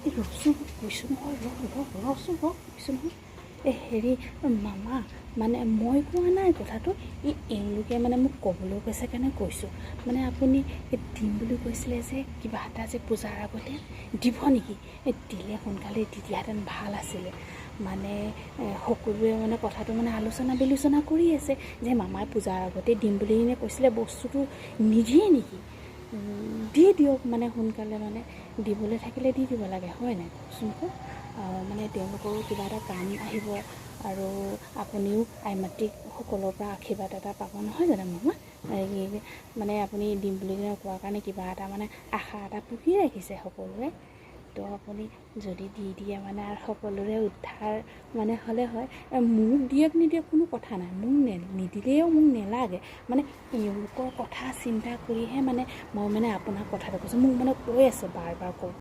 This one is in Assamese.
এই ৰচোন কৈছোঁ নহয় ৰচোন কৈছোঁ নহয় হেৰি মামা মানে মই কোৱা নাই কথাটো এওঁলোকে মানে মোক ক'বলৈ কৈছে কাৰণে কৈছোঁ মানে আপুনি দিম বুলি কৈছিলে যে কিবা এটা যে পূজাৰ আগতে দিব নেকি দিলে সোনকালে দিয়াহেঁতেন ভাল আছিলে মানে সকলোৱে মানে কথাটো মানে আলোচনা বিলোচনা কৰি আছে যে মামাই পূজাৰ আগতে দিম বুলি কৈছিলে বস্তুটো নিদিয়ে নেকি দি দিয়ক মানে সোনকালে মানে দিবলৈ থাকিলে দি দিব লাগে হয় নাই কওকচোন মানে তেওঁলোকৰো কিবা এটা কাম আহিব আৰু আপুনিও আইমাতৃক সকলৰ পৰা আশীৰ্বাদ এটা পাব নহয় জানো মামা মানে আপুনি দিম বুলি কোৱাৰ কাৰণে কিবা এটা মানে আশা এটা পুহি ৰাখিছে সকলোৱে তো আপুনি যদি দি দিয়ে মানে আৰু সকলোৰে উদ্ধাৰ মানে হ'লে হয় মোক দিয়ক নিদিয়ক কোনো কথা নাই মোক নিদিলেও মোক নেলাগে মানে এওঁলোকৰ কথা চিন্তা কৰিহে মানে মই মানে আপোনাক কথাটো কৈছোঁ মোক মানে কৈ আছে বাৰ বাৰ